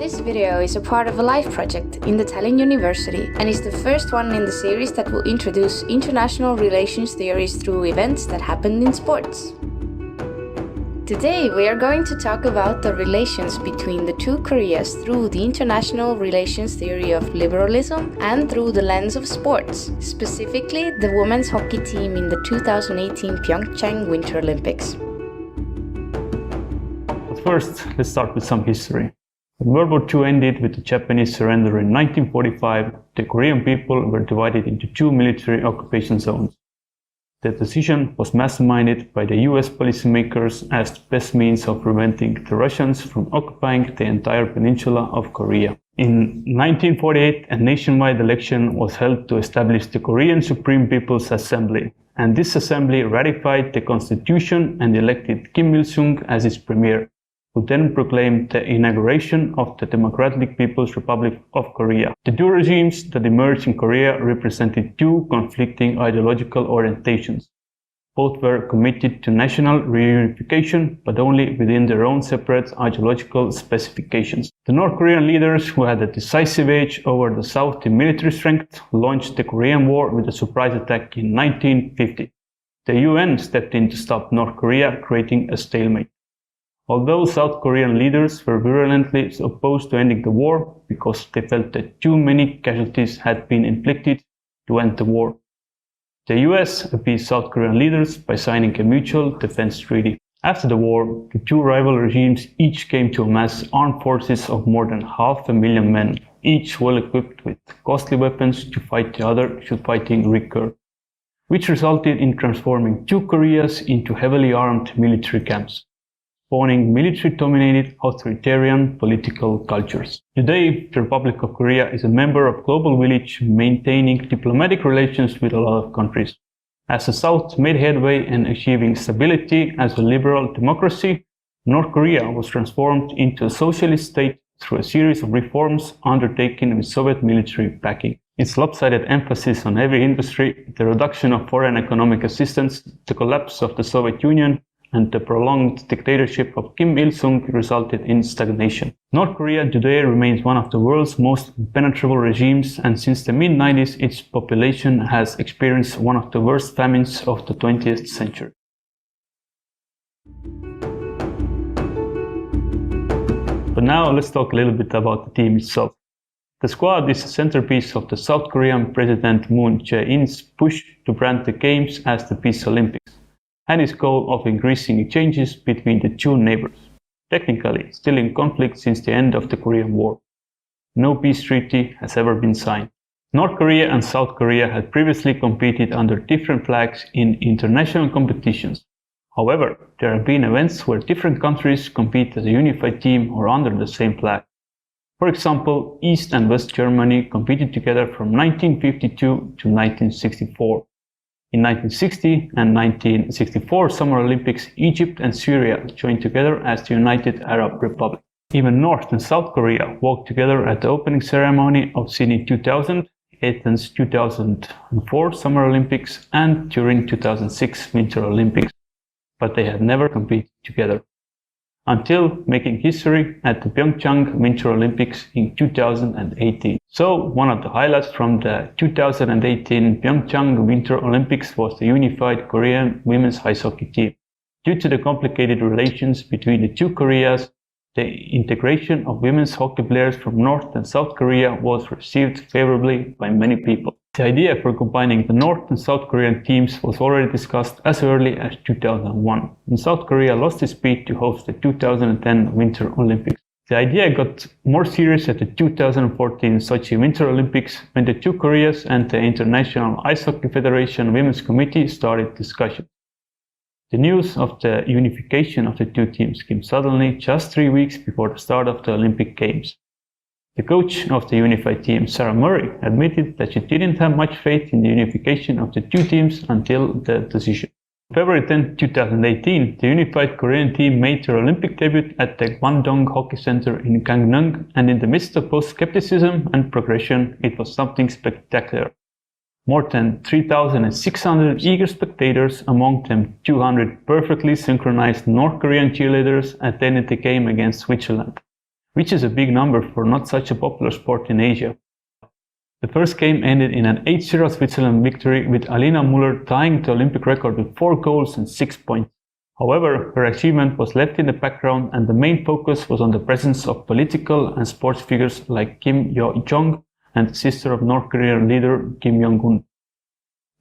This video is a part of a live project in the Tallinn University and is the first one in the series that will introduce international relations theories through events that happened in sports. Today we are going to talk about the relations between the two Koreas through the international relations theory of liberalism and through the lens of sports, specifically the women's hockey team in the 2018 Pyeongchang Winter Olympics. But first, let's start with some history. When World War II ended with the Japanese surrender in 1945, the Korean people were divided into two military occupation zones. The decision was masterminded by the US policymakers as the best means of preventing the Russians from occupying the entire peninsula of Korea. In 1948, a nationwide election was held to establish the Korean Supreme People's Assembly, and this assembly ratified the constitution and elected Kim Il-sung as its premier, who then proclaimed the inauguration of the Democratic People's Republic of Korea. The two regimes that emerged in Korea represented two conflicting ideological orientations. Both were committed to national reunification, but only within their own separate ideological specifications. The North Korean leaders, who had a decisive edge over the South in military strength, launched the Korean War with a surprise attack in 1950. The UN stepped in to stop North Korea, creating a stalemate. Although South Korean leaders were virulently opposed to ending the war because they felt that too many casualties had been inflicted to end the war, the US appeased South Korean leaders by signing a mutual defense treaty. After the war, the two rival regimes each came to amass armed forces of more than 500,000 men, each well equipped with costly weapons to fight the other should fighting recur, which resulted in transforming two Koreas into heavily armed military camps, spawning military-dominated authoritarian political cultures. Today, the Republic of Korea is a member of Global Village, maintaining diplomatic relations with a lot of countries. As the South made headway in achieving stability as a liberal democracy, North Korea was transformed into a socialist state through a series of reforms undertaken with Soviet military backing. Its lopsided emphasis on heavy industry, the reduction of foreign economic assistance, the collapse of the Soviet Union, and the prolonged dictatorship of Kim Il-sung resulted in stagnation. North Korea today remains one of the world's most impenetrable regimes, and since the mid-90s its population has experienced one of the worst famines of the 20th century. But now let's talk a little bit about the team itself. The squad is the centerpiece of the South Korean President Moon Jae-in's push to brand the Games as the Peace Olympics, and his goal of increasing exchanges between the two neighbors, technically still in conflict since the end of the Korean War. No peace treaty has ever been signed. North Korea and South Korea had previously competed under different flags in international competitions. However, there have been events where different countries compete as a unified team or under the same flag. For example, East and West Germany competed together from 1952 to 1964. In 1960 and 1964 Summer Olympics, Egypt and Syria joined together as the United Arab Republic. Even North and South Korea walked together at the opening ceremony of Sydney 2000, Athens 2004 Summer Olympics, and during 2006 Winter Olympics, but they had never competed together, until making history at the Pyeongchang Winter Olympics in 2018. So, one of the highlights from the 2018 Pyeongchang Winter Olympics was the unified Korean women's ice hockey team. Due to the complicated relations between the two Koreas, the integration of women's hockey players from North and South Korea was received favorably by many people. The idea for combining the North and South Korean teams was already discussed as early as 2001, when South Korea lost its bid to host the 2010 Winter Olympics. The idea got more serious at the 2014 Sochi Winter Olympics, when the two Koreas and the International Ice Hockey Federation Women's Committee started discussions. The news of the unification of the two teams came suddenly just 3 weeks before the start of the Olympic Games. The coach of the unified team, Sarah Murray, admitted that she didn't have much faith in the unification of the two teams until the decision. On February 10, 2018, the unified Korean team made their Olympic debut at the Gwangdong Hockey Center in Gangneung, and in the midst of both skepticism and progression, it was something spectacular. More than 3,600 eager spectators, among them 200 perfectly synchronized North Korean cheerleaders, attended the game against Switzerland. which is a big number for not such a popular sport in Asia. The first game ended in an 8-0 Switzerland victory, with Alina Muller tying the Olympic record with 4 goals and 6 points. However, her achievement was left in the background, and the main focus was on the presence of political and sports figures like Kim Yo-jong and the sister of North Korean leader Kim Jong-un,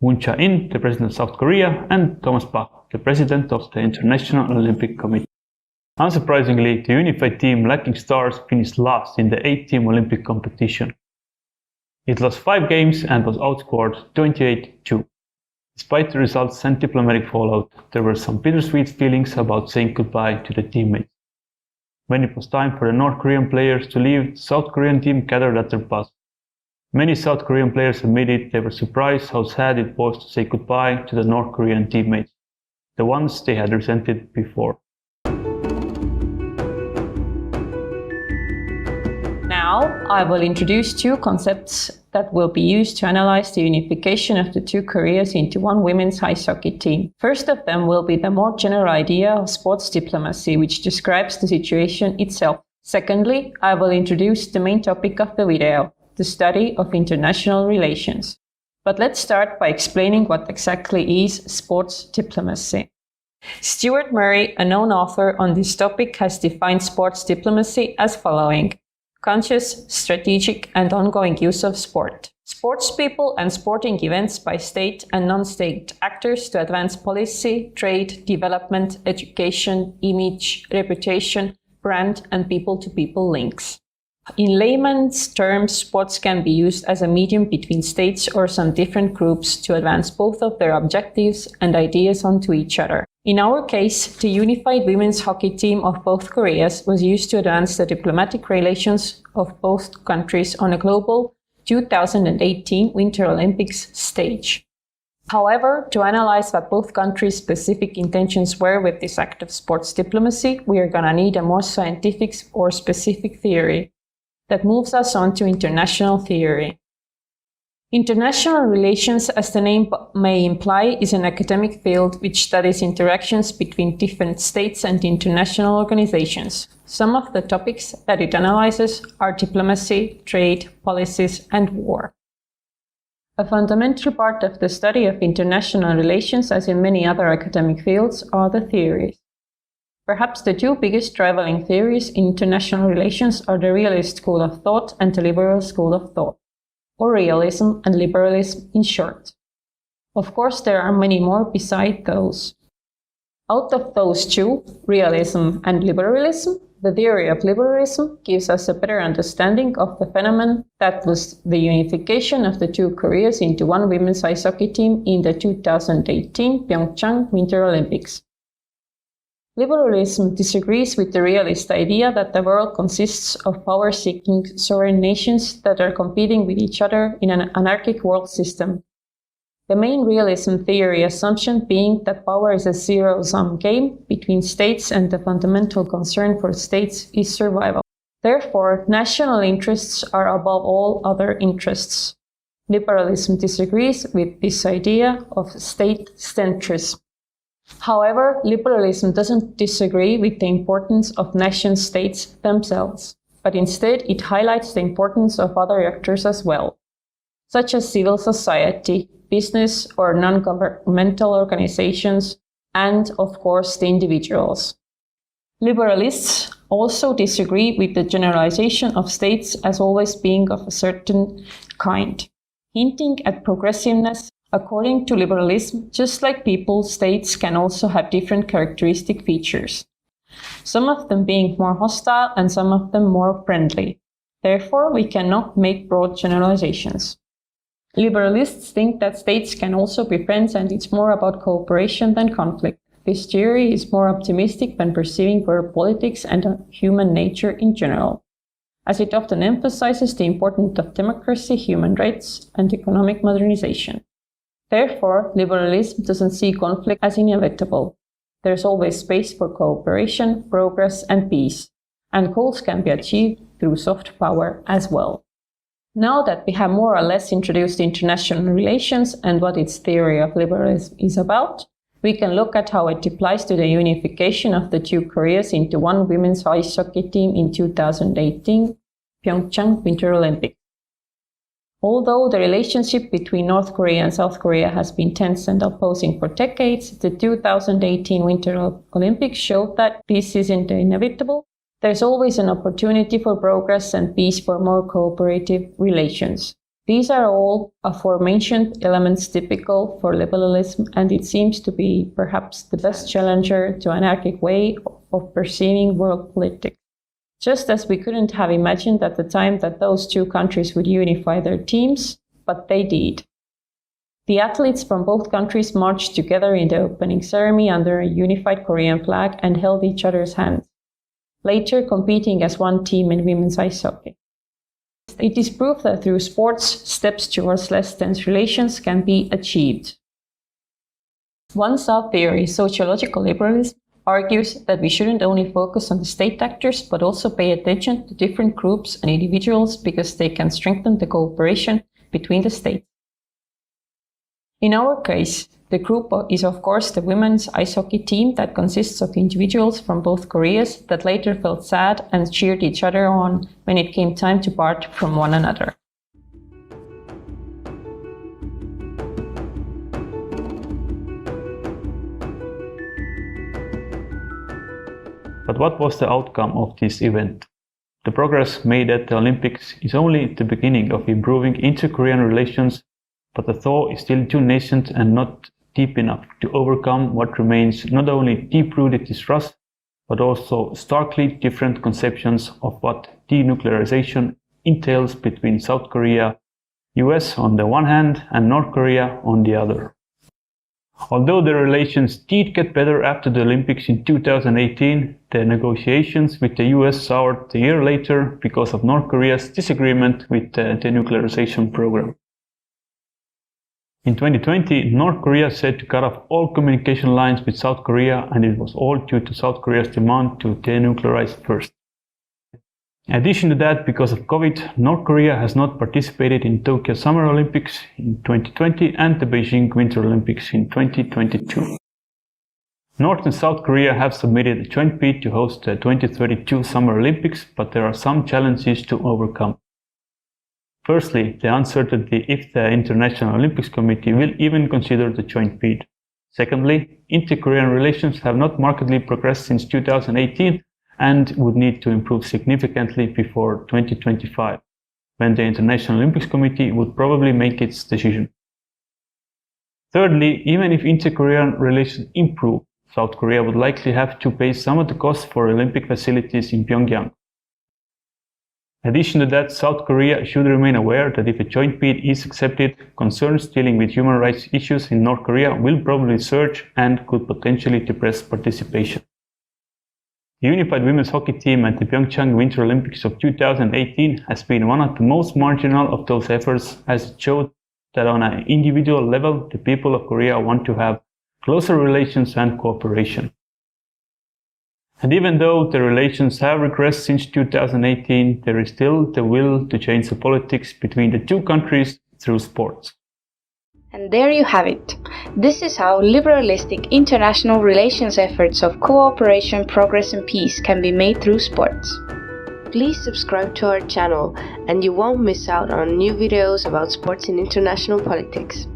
Moon Jae-in, the president of South Korea, and Thomas Bach, the president of the International Olympic Committee. Unsurprisingly, the unified team lacking stars finished last in the 8-team Olympic competition. It lost 5 games and was outscored 28-2. Despite the results and diplomatic fallout, there were some bittersweet feelings about saying goodbye to the teammates. When it was time for the North Korean players to leave, the South Korean team gathered at their bus. Many South Korean players admitted they were surprised how sad it was to say goodbye to the North Korean teammates, the ones they had resented before. Now, I will introduce 2 concepts that will be used to analyze the unification of the 2 Koreas into one women's ice hockey team. First of them will be the more general idea of sports diplomacy, which describes the situation itself. Secondly, I will introduce the main topic of the video, the study of international relations. But let's start by explaining what exactly is sports diplomacy. Stuart Murray, a known author on this topic, has defined sports diplomacy as following: conscious, strategic, and ongoing use of sport. Sportspeople and sporting events by state and non-state actors to advance policy, trade, development, education, image, reputation, brand, and people-to-people links. In layman's terms, sports can be used as a medium between states or some different groups to advance both of their objectives and ideas onto each other. In our case, the unified women's hockey team of both Koreas was used to advance the diplomatic relations of both countries on a global 2018 Winter Olympics stage. However, to analyze what both countries' specific intentions were with this act of sports diplomacy, we are gonna need a more scientific or specific theory that moves us on to international theory. International relations, as the name may imply, is an academic field which studies interactions between different states and international organizations. Some of the topics that it analyzes are diplomacy, trade, policies, and war. A fundamental part of the study of international relations, as in many other academic fields, are the theories. Perhaps the 2 biggest rivaling theories in international relations are the realist school of thought and the liberal school of thought, or realism and liberalism in short. Of course, there are many more beside those. Out of those 2, realism and liberalism, the theory of liberalism gives us a better understanding of the phenomenon that was the unification of the 2 Koreas into one women's ice hockey team in the 2018 Pyeongchang Winter Olympics. Liberalism disagrees with the realist idea that the world consists of power-seeking sovereign nations that are competing with each other in an anarchic world system. The main realism theory assumption being that power is a zero-sum game between states and the fundamental concern for states is survival. Therefore, national interests are above all other interests. Liberalism disagrees with this idea of state-centrism. However, liberalism doesn't disagree with the importance of nation-states themselves, but instead it highlights the importance of other actors as well, such as civil society, business or non-governmental organizations, and, of course, the individuals. Liberalists also disagree with the generalization of states as always being of a certain kind, hinting at progressiveness. According to liberalism, just like people, states can also have different characteristic features, some of them being more hostile and some of them more friendly. Therefore, we cannot make broad generalizations. Liberalists think that states can also be friends and it's more about cooperation than conflict. This theory is more optimistic when perceiving world politics and human nature in general, as it often emphasizes the importance of democracy, human rights, and economic modernization. Therefore, liberalism doesn't see conflict as inevitable. There's always space for cooperation, progress, and peace, and goals can be achieved through soft power as well. Now that we have more or less introduced international relations and what its theory of liberalism is about, We can look at how it applies to the unification of the two Koreas into one women's ice hockey team in 2018 Pyeongchang Winter Olympics. Although the relationship between North Korea and South Korea has been tense and opposing for decades, the 2018 Winter Olympics showed that peace isn't inevitable. There's always an opportunity for progress and peace for more cooperative relations. These are all aforementioned elements typical for liberalism, and it seems to be perhaps the best challenger to anarchic way of perceiving world politics. Just as we couldn't have imagined at the time that those two countries would unify their teams, but they did. The athletes from both countries marched together in the opening ceremony under a unified Korean flag and held each other's hands, later competing as one team in women's ice hockey. It is proof that through sports, steps towards less tense relations can be achieved. One sub-theory, sociological liberalism, argues that we shouldn't only focus on the state actors, but also pay attention to different groups and individuals because they can strengthen the cooperation between the states. In our case, the group is of course the women's ice hockey team that consists of individuals from both Koreas that later felt sad and cheered each other on when it came time to part from one another. But what was the outcome of this event? The progress made at the Olympics is only the beginning of improving inter-Korean relations, but the thaw is still too nascent and not deep enough to overcome what remains not only deep-rooted distrust, but also starkly different conceptions of what denuclearization entails between South Korea, US on the one hand, and North Korea on the other. Although the relations did get better after the Olympics in 2018, the negotiations with the US soured a year later because of North Korea's disagreement with the denuclearization program. In 2020, North Korea said to cut off all communication lines with South Korea, and it was all due to South Korea's demand to denuclearize first. In addition to that, because of COVID, North Korea has not participated in Tokyo Summer Olympics in 2020 and the Beijing Winter Olympics in 2022. North and South Korea have submitted a joint bid to host the 2032 Summer Olympics, but there are some challenges to overcome. Firstly, the uncertainty if the International Olympics Committee will even consider the joint bid. Secondly, inter-Korean relations have not markedly progressed since 2018 and would need to improve significantly before 2025, when the International Olympics Committee would probably make its decision. Thirdly, even if inter-Korean relations improve, South Korea would likely have to pay some of the costs for Olympic facilities in Pyeongchang. In addition to that, South Korea should remain aware that if a joint bid is accepted, concerns dealing with human rights issues in North Korea will probably surge and could potentially depress participation. The unified women's hockey team at the Pyeongchang Winter Olympics of 2018 has been one of the most marginal of those efforts, as it showed that on an individual level, the people of Korea want to have closer relations and cooperation. And even though the relations have regressed since 2018, there is still the will to change the politics between the two countries through sports. And there you have it. This is how liberalistic international relations efforts of cooperation, progress and peace can be made through sports. Please subscribe to our channel and you won't miss out on new videos about sports and international politics.